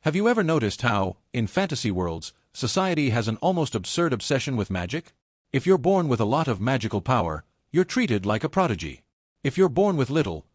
Have you ever noticed how, in fantasy worlds, society has an almost absurd obsession with magic? If you're born with a lot of magical power, you're treated like a prodigy. If you're born with little,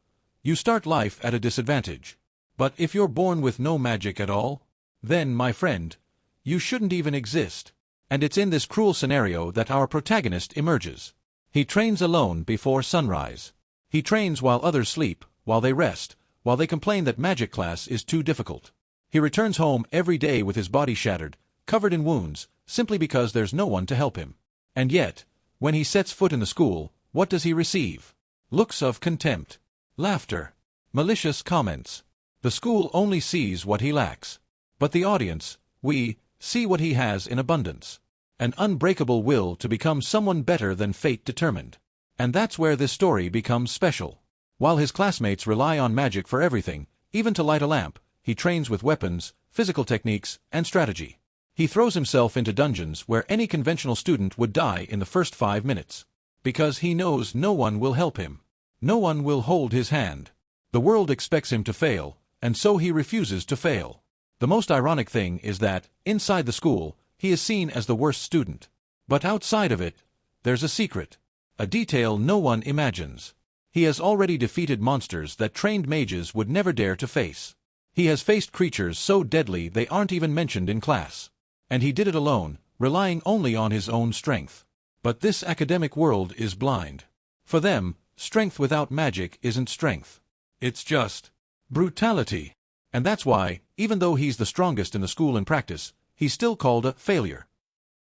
you start life at a disadvantage. But if you're born with no magic at all, then, my friend, you shouldn't even exist. And it's in this cruel scenario that our protagonist emerges. He trains alone before sunrise. He trains while others sleep, while they rest, while they complain that magic class is too difficult. He returns home every day with his body shattered, covered in wounds, simply because there's no one to help him. And yet, when he sets foot in the school, what does he receive? Looks of contempt, laughter, malicious comments. The school only sees what he lacks. But the audience, we, see what he has in abundance. An unbreakable will to become someone better than fate determined. And that's where this story becomes special. While his classmates rely on magic for everything, even to light a lamp, he trains with weapons, physical techniques, and strategy. He throws himself into dungeons where any conventional student would die in the first 5 minutes. Because he knows no one will help him. No one will hold his hand. The world expects him to fail, and so he refuses to fail. The most ironic thing is that, inside the school, he is seen as the worst student. But outside of it, there's a secret. A detail no one imagines. He has already defeated monsters that trained mages would never dare to face. He has faced creatures so deadly they aren't even mentioned in class. And he did it alone, relying only on his own strength. But this academic world is blind. For them, strength without magic isn't strength. It's just brutality. And that's why, even though he's the strongest in the school in practice, he's still called a failure.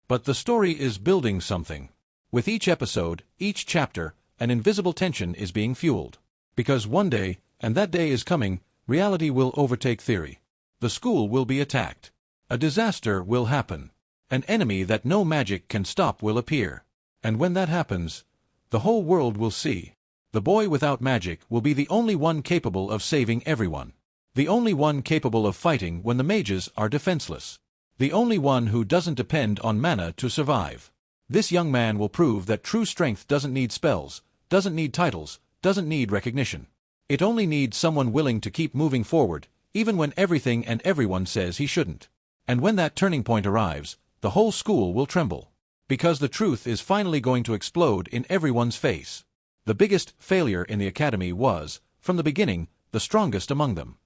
But the story is building something. With each episode, each chapter, an invisible tension is being fueled. Because one day, and that day is coming, reality will overtake theory. The school will be attacked. A disaster will happen. An enemy that no magic can stop will appear. And when that happens, the whole world will see. The boy without magic will be the only one capable of saving everyone. The only one capable of fighting when the mages are defenseless. The only one who doesn't depend on mana to survive. This young man will prove that true strength doesn't need spells, doesn't need titles, doesn't need recognition. It only needs someone willing to keep moving forward, even when everything and everyone says he shouldn't. And when that turning point arrives, the whole school will tremble. Because the truth is finally going to explode in everyone's face. The biggest failure in the academy was, from the beginning, the strongest among them.